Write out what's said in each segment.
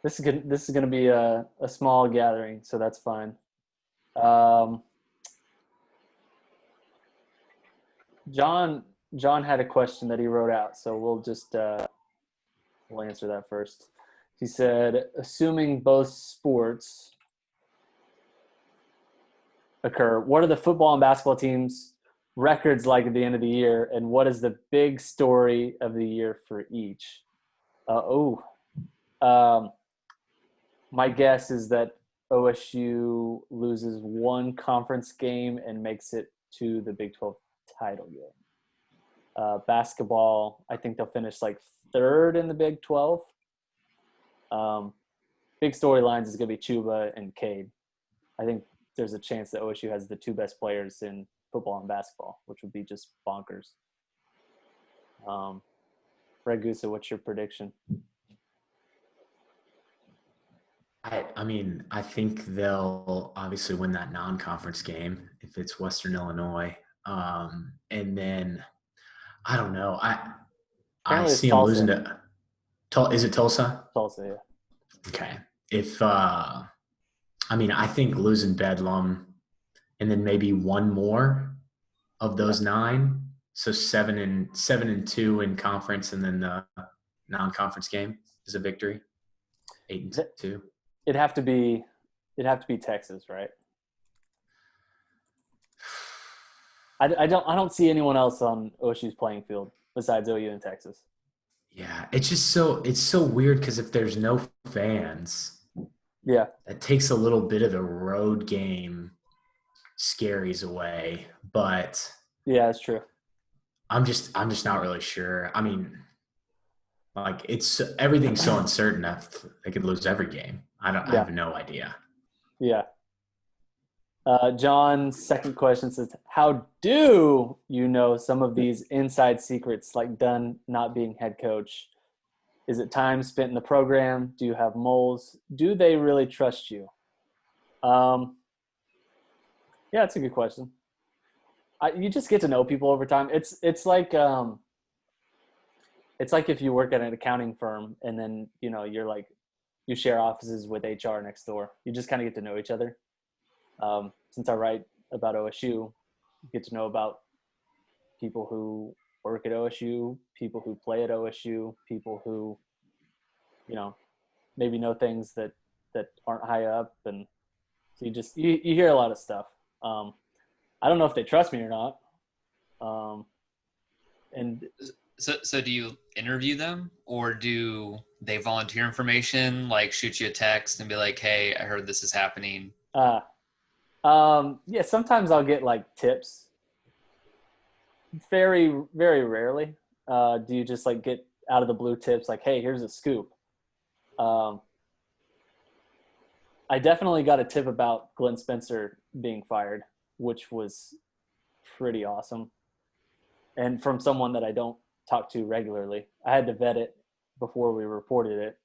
This is gonna be a small gathering, so that's fine. Um, John had a question that he wrote out, so we'll answer that first. He said, assuming both sports occur, what are the football and basketball teams' records like at the end of the year, and what is the big story of the year for each? Um, my guess is that OSU loses one conference game and makes it to the Big 12 title game. Basketball, I think they'll finish like third in the Big 12. Big storylines is going to be Shubha and Cade. I think there's a chance that OSU has the two best players in football and basketball, which would be just bonkers. Ragusa, what's your prediction? I think they'll obviously win that non-conference game if it's Western Illinois. And then I don't know. I Apparently it's see them Tulsa. losing to is it Tulsa? Tulsa, yeah. Okay. I think losing Bedlam and then maybe one more of those 9. So 7-2 in conference, and then the non-conference game is a victory. 8-2. It'd have to be Texas, right? I don't see anyone else on OSU's playing field besides OU and Texas. Yeah, it's so weird because if there's no fans, yeah, that takes a little bit of the road game scaries away. But yeah, that's true. I'm just not really sure. I mean, like everything's so uncertain that they could lose every game. I have no idea. Yeah. John's second question says, how do you know some of these inside secrets, like Dunn not being head coach? Is it time spent in the program? Do you have moles? Do they really trust you? Yeah, that's a good question. You just get to know people over time. It's like if you work at an accounting firm and then, you share offices with HR next door. You just kind of get to know each other. Since I write about OSU, you get to know about people who work at OSU, people who play at OSU, people who, maybe know things that aren't high up. And so you hear a lot of stuff. I don't know if they trust me or not. So do you interview them, or do they volunteer information, like shoot you a text and be like, hey, I heard this is happening? Yeah, sometimes I'll get like tips. Very, very rarely do you just like get out of the blue tips like, hey, here's a scoop. I definitely got a tip about Glenn Spencer being fired, which was pretty awesome. And from someone that I don't talk to regularly. I had to vet it before we reported it.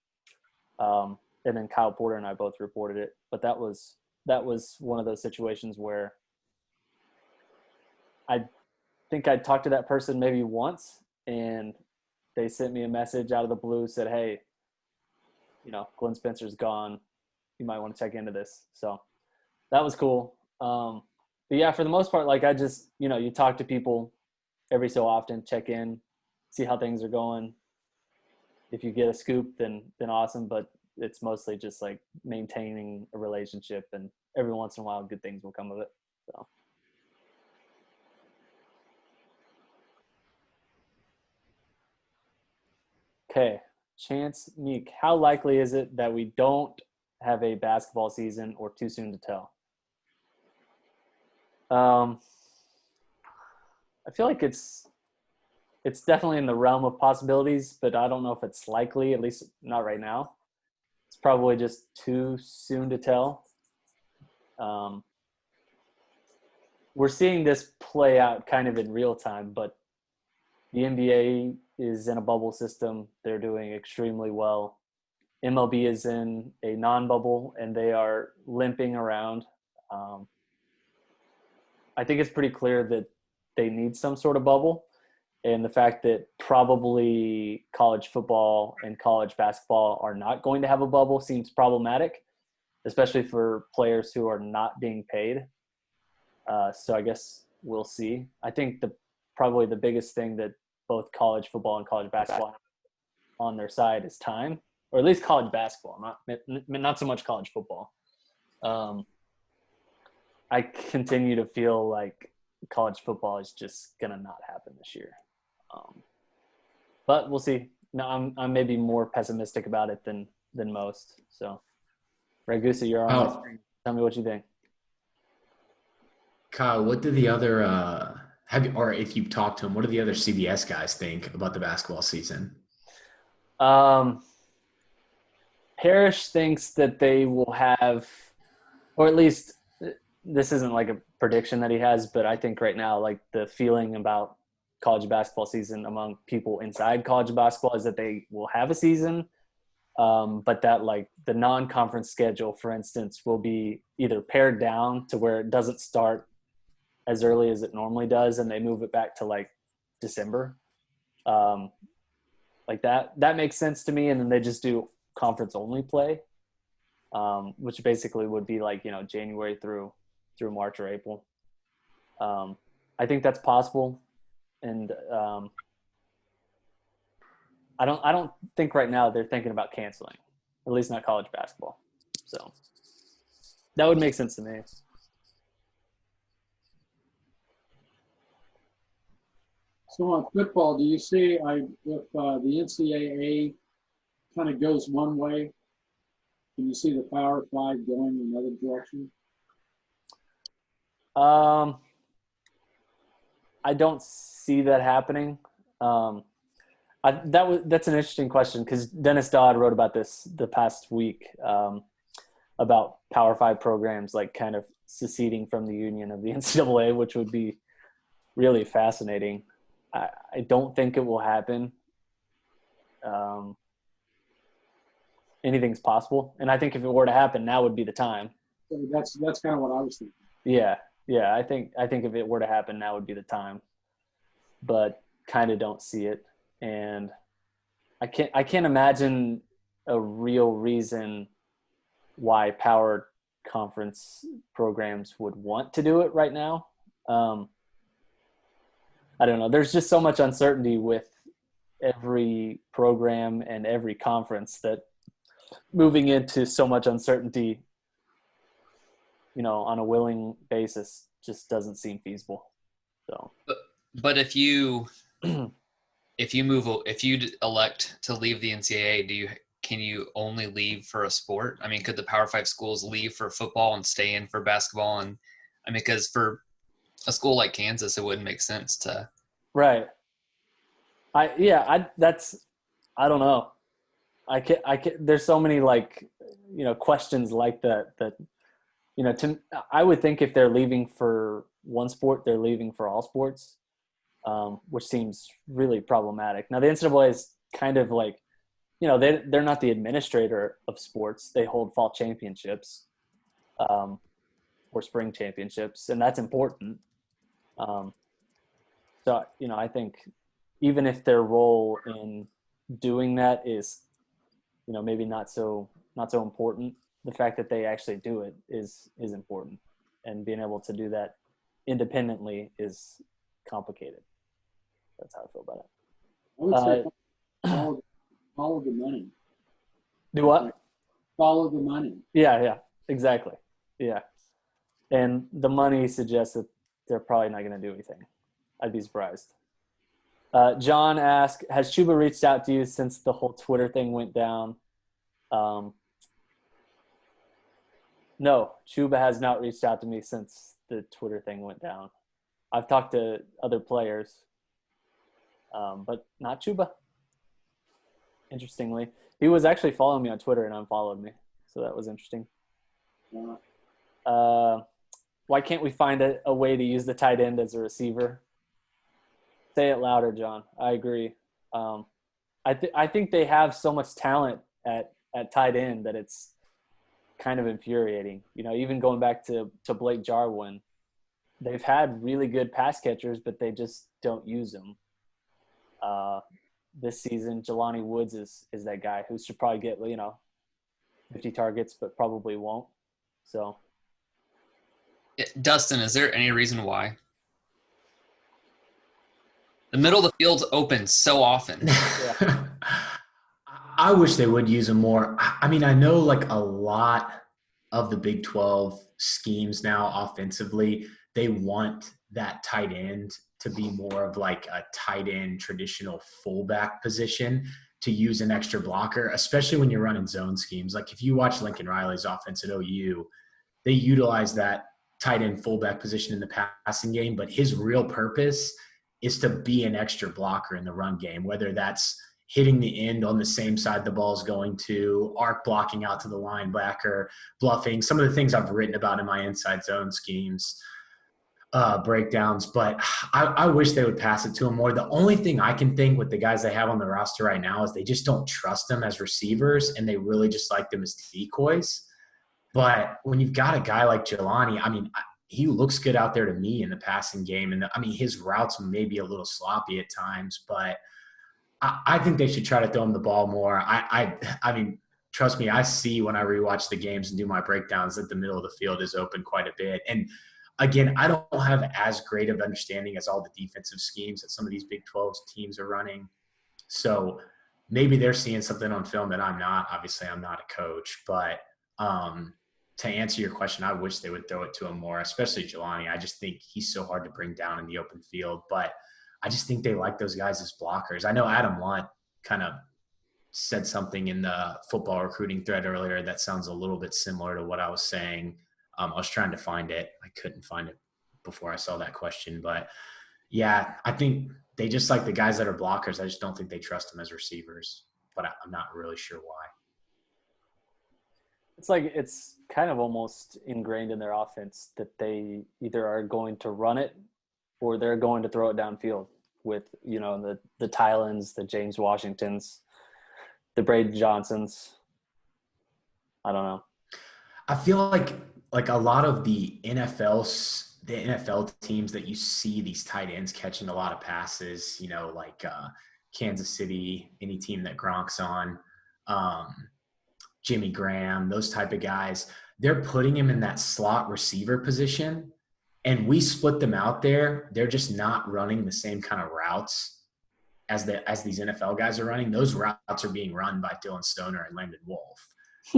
And then Kyle Porter and I both reported it. But that was one of those situations where I think I talked to that person maybe once, and they sent me a message out of the blue, said, hey, Glenn Spencer's gone. You might want to check into this. So that was cool. But yeah, for the most part, like I just, you talk to people every so often, check in, see how things are going. If you get a scoop, then awesome. But it's mostly just like maintaining a relationship, and every once in a while, good things will come of it. So. Okay. Chance Meek, how likely is it that we don't have a basketball season, or too soon to tell? I feel like it's definitely in the realm of possibilities, but I don't know if it's likely, at least not right now. It's probably just too soon to tell. We're seeing this play out kind of in real time, but the NBA is in a bubble system. They're doing extremely well. MLB is in a non-bubble, and they are limping around. I think it's pretty clear that they need some sort of bubble. and the fact that probably college football and college basketball are not going to have a bubble seems problematic, especially for players who are not being paid. So I guess we'll see. I think probably the biggest thing that both college football and college basketball have on their side is time, or at least college basketball, not so much college football. I continue to feel like college football is just gonna not happen this year, but we'll see. No, I'm maybe more pessimistic about it than most. So, Ragusa, you're on the screen. Tell me what you think. Kyle, what do the other or if you've talked to them, what do the other CBS guys think about the basketball season? Parrish thinks that they will have, or at least this isn't like a prediction that he has, but I think right now, like the feeling about college basketball season among people inside college basketball is that they will have a season, but that like the non-conference schedule, for instance, will be either pared down to where it doesn't start as early as it normally does, and they move it back to like December. Like that makes sense to me, and then they just do conference only play, which basically would be like, you know, January through March or April. I think that's possible, and I don't think right now they're thinking about canceling, at least not college basketball. So that would make sense to me. So on football, do you see if the NCAA kind of goes one way, can you see the Power Five going another direction? I don't see that happening. That's an interesting question because Dennis Dodd wrote about this the past week, about Power Five programs like kind of seceding from the union of the NCAA, which would be really fascinating. I don't think it will happen. Anything's possible, and I think if it were to happen, now would be the time. So that's kind of what I was thinking. Yeah. I think if it were to happen, now would be the time. But kind of don't see it, and I can't imagine a real reason why power conference programs would want to do it right now. I don't know. There's just so much uncertainty with every program and every conference that moving into so much uncertainty, you know, on a willing basis just doesn't seem feasible. So, but if you elect to leave the NCAA, can you only leave for a sport? I mean, could the Power Five schools leave for football and stay in for basketball? And I mean, because for a school like Kansas, it wouldn't make sense to. Right. I don't know. There's so many like, you know, questions like that, you know, I would think if they're leaving for one sport, they're leaving for all sports, which seems really problematic. Now the NCAA is kind of like, you know, they're not the administrator of sports. They hold fall championships, or spring championships, and that's important. So, you know, I think even if their role in doing that is, you know, maybe not so important, the fact that they actually do it is important, and being able to do that independently is complicated. That's how I feel about it. I would say follow the money. Do what? Follow the money. Yeah, exactly. Yeah. And the money suggests that they're probably not going to do anything. I'd be surprised. John asked, has Shubha reached out to you since the whole Twitter thing went down? No, Shubha has not reached out to me since the Twitter thing went down. I've talked to other players, but not Shubha. Interestingly, he was actually following me on Twitter and unfollowed me, so that was interesting. Why can't we find a way to use the tight end as a receiver? Say it louder, John. I agree. I think they have so much talent at tight end that it's kind of infuriating. You know, even going back to Blake Jarwin, they've had really good pass catchers, but they just don't use them. This season, Jelani Woods is that guy who should probably get 50 targets, but probably won't. So, Dustin, is there any reason why? The middle of the field's open so often. yeah. I wish they would use him more. I mean, I know like a lot of the Big 12 schemes now offensively, they want that tight end to be more of like a tight end traditional fullback position to use an extra blocker, especially when you're running zone schemes. Like if you watch Lincoln Riley's offense at OU, they utilize that tight end fullback position in the passing game, but his real purpose is to be an extra blocker in the run game, whether that's hitting the end on the same side the ball is going to, arc blocking out to the linebacker, bluffing, some of the things I've written about in my inside zone schemes, breakdowns. But I wish they would pass it to him more. The only thing I can think with the guys they have on the roster right now is they just don't trust them as receivers, and they really just like them as decoys. But when you've got a guy like Jelani, I mean, he looks good out there to me in the passing game. And I mean, his routes may be a little sloppy at times, but I think they should try to throw him the ball more. I mean, trust me, I see when I rewatch the games and do my breakdowns that the middle of the field is open quite a bit. And again, I don't have as great of understanding as all the defensive schemes that some of these Big 12 teams are running. So maybe they're seeing something on film that I'm not. Obviously, I'm not a coach, but to answer your question, I wish they would throw it to him more, especially Jelani. I just think he's so hard to bring down in the open field, but I just think they like those guys as blockers. I know Adam Lunt kind of said something in the football recruiting thread earlier that sounds a little bit similar to what I was saying. I was trying to find it. I couldn't find it before I saw that question, but yeah, I think they just like the guys that are blockers. I just don't think they trust them as receivers, but I'm not really sure why. It's kind of almost ingrained in their offense that they either are going to run it or they're going to throw it downfield with, the Tylans, the James Washingtons, the Braden Johnsons. I don't know. I feel like a lot of the NFL teams that you see these tight ends catching a lot of passes, like Kansas City, any team that Gronk's on, Jimmy Graham, those type of guys, they're putting him in that slot receiver position, and we split them out there. They're just not running the same kind of routes as these NFL guys are running. Those routes are being run by Dylan Stoner and Landon Wolf.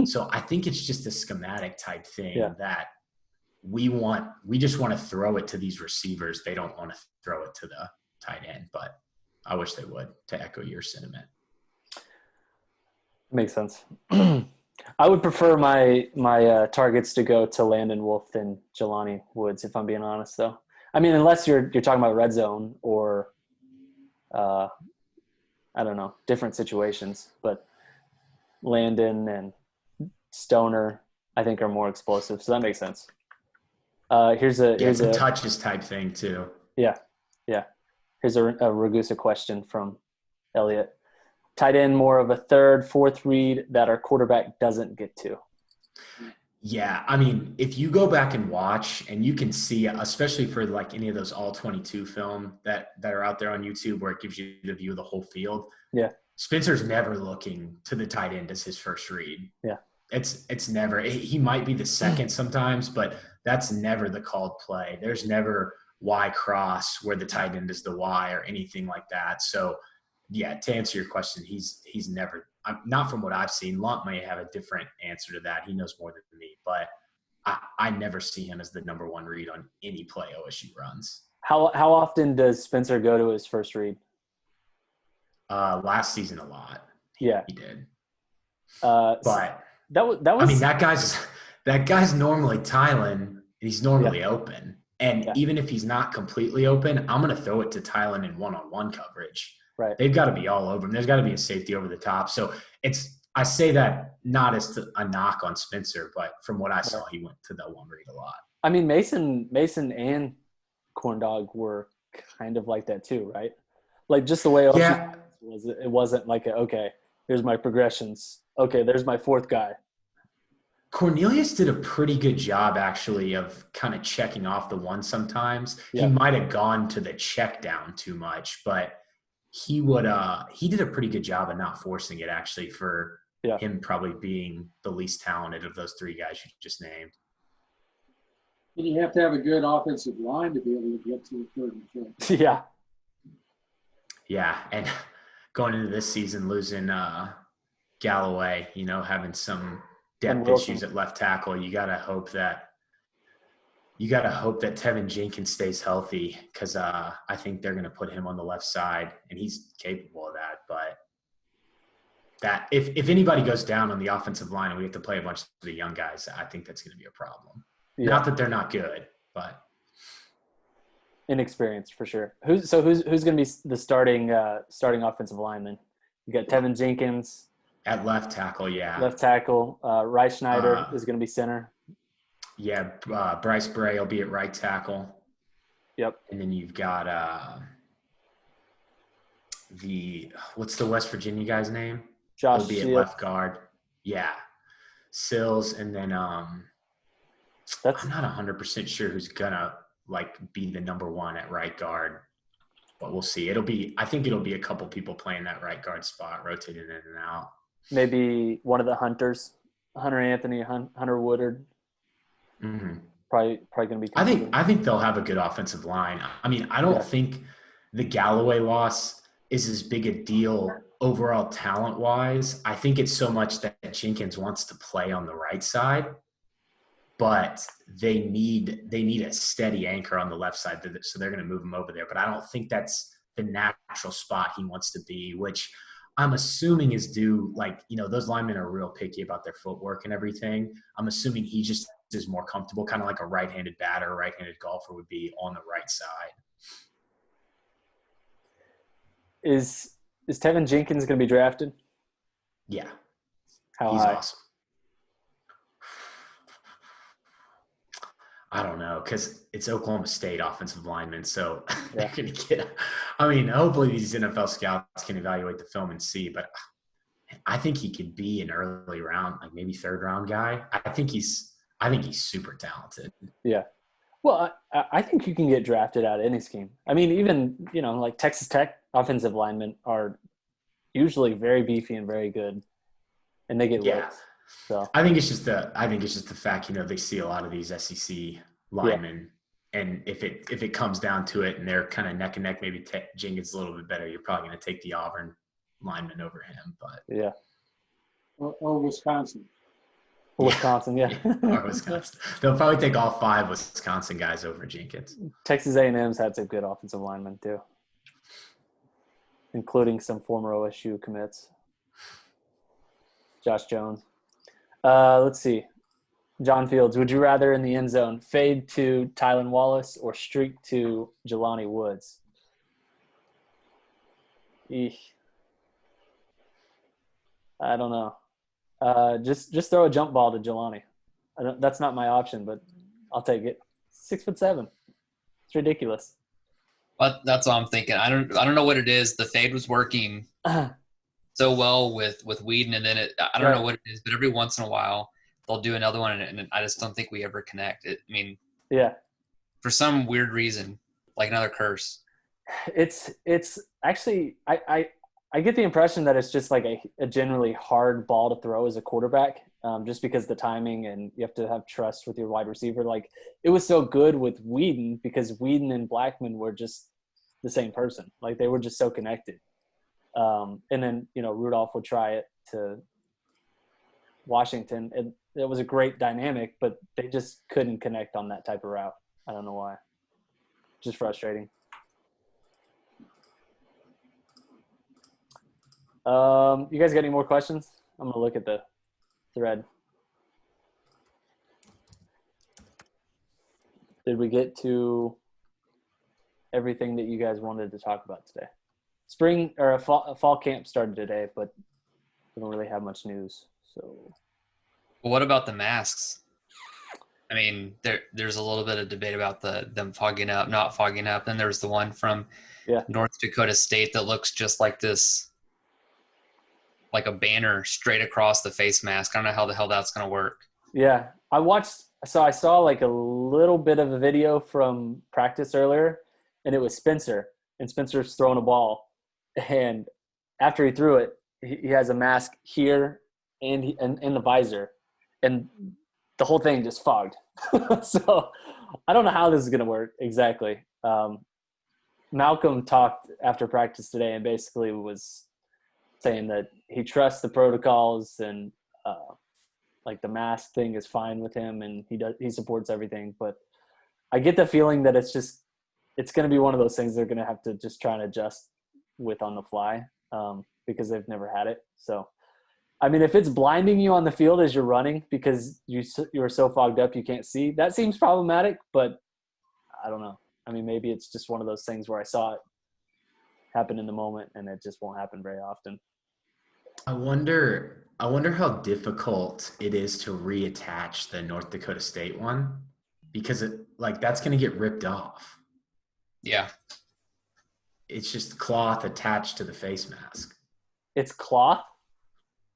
So I think it's just a schematic type thing that we just want to throw it to these receivers. They don't want to throw it to the tight end, but I wish they would, to echo your sentiment. Makes sense. I would prefer my targets to go to Landon Wolf than Jelani Woods, if I'm being honest, though. I mean, unless you're talking about red zone or, I don't know, different situations. But Landon and Stoner, I think, are more explosive, so that makes sense. Here's a touches type thing too. Yeah. Here's a Ragusa question from Elliot. Tight end more of a third, fourth read that our quarterback doesn't get to. Yeah, I mean, if you go back and watch, and you can see, especially for like any of those all 22 film that are out there on YouTube where it gives you the view of the whole field. Yeah. Spencer's never looking to the tight end as his first read. Yeah. It's never. He might be the second sometimes, but that's never the called play. There's never Y cross where the tight end is the Y or anything like that. So, yeah, to answer your question, he's never – not from what I've seen. Lunt may have a different answer to that. He knows more than me. But I never see him as the number one read on any play OSU runs. How often does Spencer go to his first read? Last season a lot. He did. But that was. I mean, that guy's normally Tylen. He's normally open, and even if he's not completely open, I'm going to throw it to Tylen in one-on-one coverage. Right. They've got to be all over him. There's got to be a safety over the top. So I say that not as a knock on Spencer, but from what I saw, he went to that one read a lot. I mean, Mason and Corndog were kind of like that too, right? Like just the way it wasn't like okay, here's my progressions. Okay, there's my fourth guy. Cornelius did a pretty good job actually of kind of checking off the one sometimes. Yeah. He might have gone to the check down too much, but he did a pretty good job of not forcing it, actually, for Yeah. him probably being the least talented of those three guys you just named. And you have to have a good offensive line to be able to get to the third and fourth. Yeah. Yeah, and going into this season, losing Galloway, having some depth issues at left tackle, you gotta hope that Tevin Jenkins stays healthy, because I think they're gonna put him on the left side, and he's capable of that. But that if anybody goes down on the offensive line and we have to play a bunch of the young guys, I think that's gonna be a problem. Yeah. Not that they're not good, but inexperienced for sure. Who's going to be the starting offensive lineman? You got Tevin Jenkins at left tackle. Yeah, left tackle. Reich Schneider is going to be center. Yeah, Bryce Bray will be at right tackle. Yep. And then you've got what's the West Virginia guy's name? Josh will be at left guard. Yeah, Sills, and then I'm not 100% sure who's gonna be the number one at right guard, but we'll see. I think it'll be a couple people playing that right guard spot, rotating in and out. Maybe one of the Hunters, Hunter Anthony, Hunter Woodard. Mm-hmm. Probably going to be. I think they'll have a good offensive line. I mean, I don't think the Galloway loss is as big a deal overall talent wise. I think it's so much that Jenkins wants to play on the right side, but they need a steady anchor on the left side, so they're going to move him over there. But I don't think that's the natural spot he wants to be, which I'm assuming is due, those linemen are real picky about their footwork and everything. I'm assuming he just is more comfortable, kind of like a right-handed batter, right-handed golfer would be on the right side. Is Tevin Jenkins going to be drafted? Yeah. How He's high? Awesome. I don't know, because it's Oklahoma State offensive linemen, so they're going to get – hopefully these NFL scouts can evaluate the film and see, but I think he could be an early round, maybe third-round guy. I think he's super talented. Yeah. Well, I think you can get drafted out of any scheme. Even, Texas Tech offensive linemen are usually very beefy and very good, and they get looks. So I think it's just the fact, they see a lot of these SEC linemen, and if it comes down to it and they're kind of neck and neck, maybe Jenkins a little bit better, you're probably going to take the Auburn lineman over him. But or Wisconsin. Wisconsin, yeah. Or Wisconsin. They'll probably take all 5 Wisconsin guys over Jenkins. Texas A&M's had some good offensive linemen too, including some former OSU commits. Josh Jones. Let's see. John Fields, would you rather in the end zone fade to Tylan Wallace or streak to Jelani Woods? Eesh. I don't know. Just throw a jump ball to Jelani. That's not my option, but I'll take it. 6'7". It's ridiculous. But that's what I'm thinking. I don't know what it is. The fade was working so well with Whedon, and then I don't know what it is, but every once in a while they'll do another one, and I just don't think we ever connect. For some weird reason, like another curse. It's actually I get the impression that it's just like a generally hard ball to throw as a quarterback, just because the timing, and you have to have trust with your wide receiver. It was so good with Whedon because Whedon and Blackman were just the same person. They were just so connected. And then, Rudolph would try it to Washington. And it was a great dynamic, but they just couldn't connect on that type of route. I don't know why. Just frustrating. You guys got any more questions? I'm going to look at the thread. Did we get to everything that you guys wanted to talk about today? Spring or fall camp started today, but we don't really have much news. So, well, what about the masks? There's a little bit of debate about them fogging up, not fogging up. Then there's the one from North Dakota State that looks just like this, like a banner straight across the face mask. I don't know how the hell that's going to work. Yeah, I saw like a little bit of a video from practice earlier, and it was Spencer, and Spencer's throwing a ball, And after he threw it, he has a mask here and in the visor, and the whole thing just fogged. So I don't know how this is going to work exactly. Malcolm talked after practice today and basically was saying that he trusts the protocols and like the mask thing is fine with him, and he supports everything. But I get the feeling that it's going to be one of those things they're going to have to just try and adjust with on the fly because they've never had it. So, I mean, if it's blinding you on the field as you're running because you're so fogged up you can't see, that seems problematic. But I don't know. I mean, maybe it's just one of those things where I saw it happen in the moment and it just won't happen very often. I wonder how difficult it is to reattach the North Dakota State one, because that's going to get ripped off. Yeah. It's just cloth attached to the face mask. It's cloth?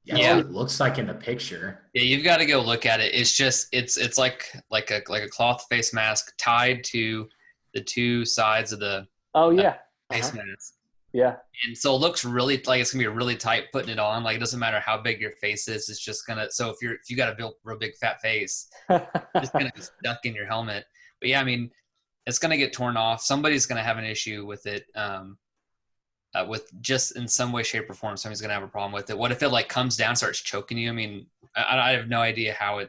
Yeah, that's what it looks like in the picture. Yeah, you've got to go look at it. It's just it's like a cloth face mask tied to the two sides of the face mask. Yeah. And so it looks really like it's gonna be really tight putting it on. Like it doesn't matter how big your face is, it's just gonna. So if you got a real big fat face, it's gonna be stuck in your helmet. But yeah, I mean, it's gonna get torn off. Somebody's gonna have an issue with it. With just in some way, shape, or form, somebody's gonna have a problem with it. What if it like comes down, starts choking you? I mean, I have no idea how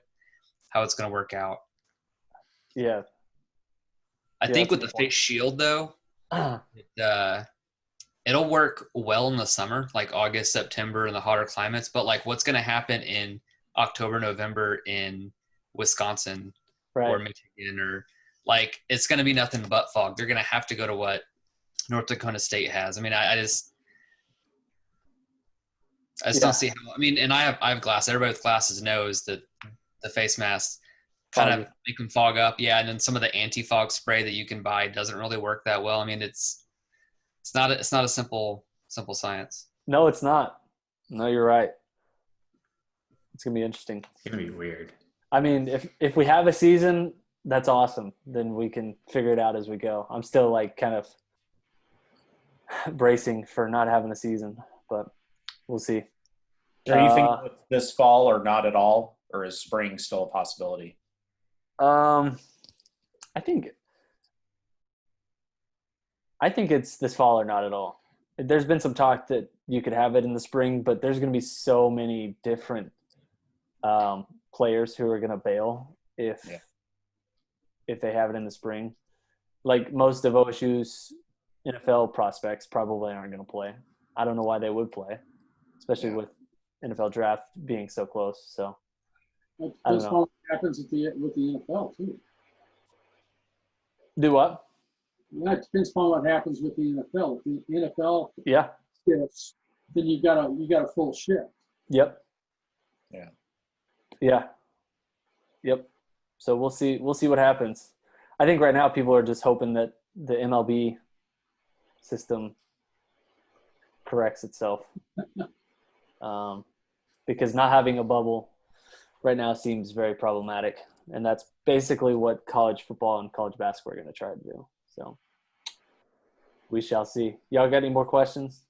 it's gonna work out. Yeah. I think with the face shield though, it'll work well in the summer, like August, September, in the hotter climates. But like, what's gonna happen in October, November in Wisconsin or Michigan, or like it's gonna be nothing but fog. They're gonna have to go to what North Dakota State has. I mean, I just don't see how. I mean, and I have glasses. Everybody with glasses knows that the face masks kind of make them fog up. Yeah, and then some of the anti-fog spray that you can buy doesn't really work that well. I mean, it's not a simple science. No, it's not. No, you're right. It's gonna be interesting. It's gonna be weird. I mean, if we have a season, that's awesome. Then we can figure it out as we go. I'm still like kind of bracing for not having a season, but we'll see. Are you thinking this fall or not at all, or is spring still a possibility? I think it's this fall or not at all. There's been some talk that you could have it in the spring, but there's going to be so many different players who are going to bail if they have it in the spring. Like most of OSU's NFL prospects probably aren't going to play. I don't know why they would play, especially with NFL draft being so close. So I don't know. What happens with the NFL too. Do what? Yeah, it depends upon what happens with the NFL. If the NFL shifts, then you got a full shift. Yep. Yeah. Yeah. Yep. So we'll see what happens. I think right now people are just hoping that the MLB system corrects itself. Because not having a bubble right now seems very problematic. And that's basically what college football and college basketball are going to try to do. So we shall see. Y'all got any more questions?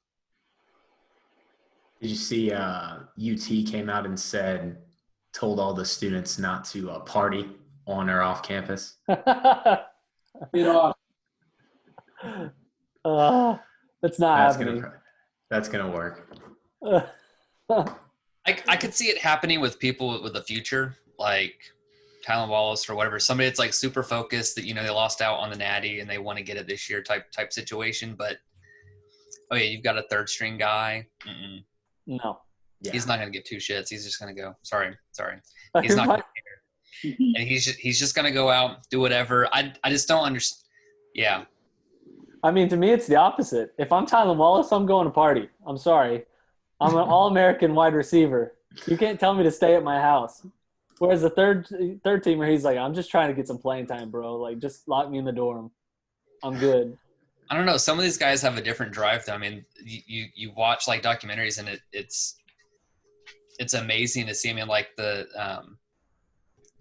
Did you see UT came out and told all the students not to party on or off campus? That's not happening. That's going to work. I could see it happening with people with the future, like Tylen Wallace or whatever. Somebody that's like super focused that, they lost out on the Natty and they want to get it this year type situation. But, you've got a third string guy. Mm-mm. No. Yeah. He's not going to give two shits. He's just going to go, sorry. He's not going to care. And he's just going to go out, do whatever. I just don't understand. Yeah. I mean, to me, it's the opposite. If I'm Tylen Wallace, I'm going to party. I'm sorry. I'm an all-American wide receiver. You can't tell me to stay at my house. Whereas the third teamer, he's like, I'm just trying to get some playing time, bro. Like, just lock me in the dorm. I'm good. I don't know. Some of these guys have a different drive, though. I mean, you watch, like, documentaries, and it's amazing to see. I mean, like, the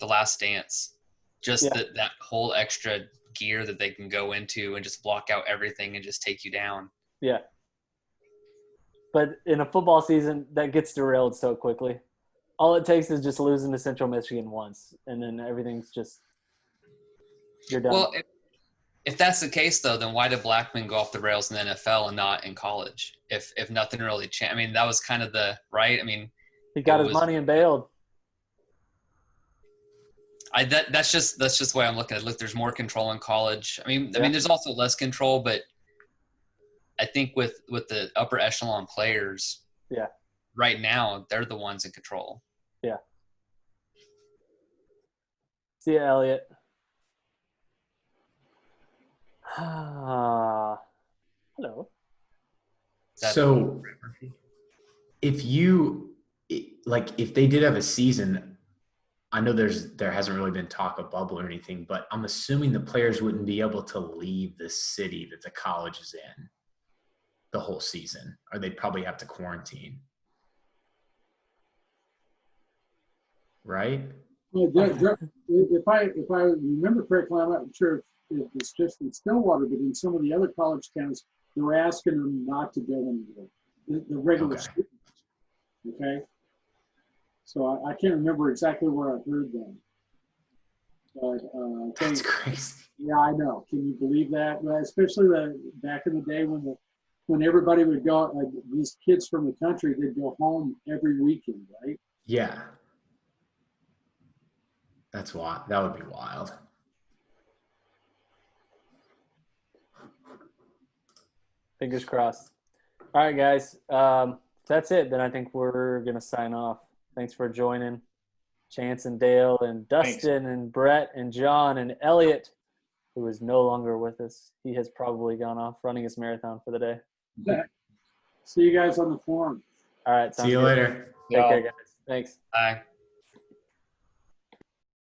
Last Dance, just that whole extra gear that they can go into and just block out everything and just take you down. Yeah. But in a football season, that gets derailed so quickly. All it takes is just losing to Central Michigan once, and then everything's just you're done. Well, if that's the case, though, then why did Blackman go off the rails in the NFL and not in college? If nothing really changed, I mean, that was kind of the right. I mean, He got his was- money and bailed. That's just the way I'm looking at it. Look, there's more control in college. I mean, Yeah. there's also less control, but I think with the upper echelon players, Yeah. right now they're the ones in control. Yeah. See ya, Elliot. Hello. So if they did have a season, I know there hasn't really been talk of bubble or anything, but I'm assuming the players wouldn't be able to leave the city that the college is in the whole season, or they'd probably have to quarantine. Right? Well, if I remember correctly, I'm not sure if it's just in Stillwater, but in some of the other college towns, they were asking them not to go anywhere. The regular Okay. students. Okay. So I can't remember exactly where I heard them. But That's crazy. yeah, I know. Can you believe that? Well, especially back in the day when everybody would go, these kids from the country, they'd go home every weekend, right? Yeah. That's wild. That would be wild. Fingers crossed. All right, guys. That's it. Then I think we're going to sign off. Thanks for joining. Chance and Dale and Dustin and Brett and John and Elliot, who is no longer with us. He has probably gone off running his marathon for the day. See you guys on the forum. All right. Sounds See you good. later. Take care, guys. Thanks. Bye.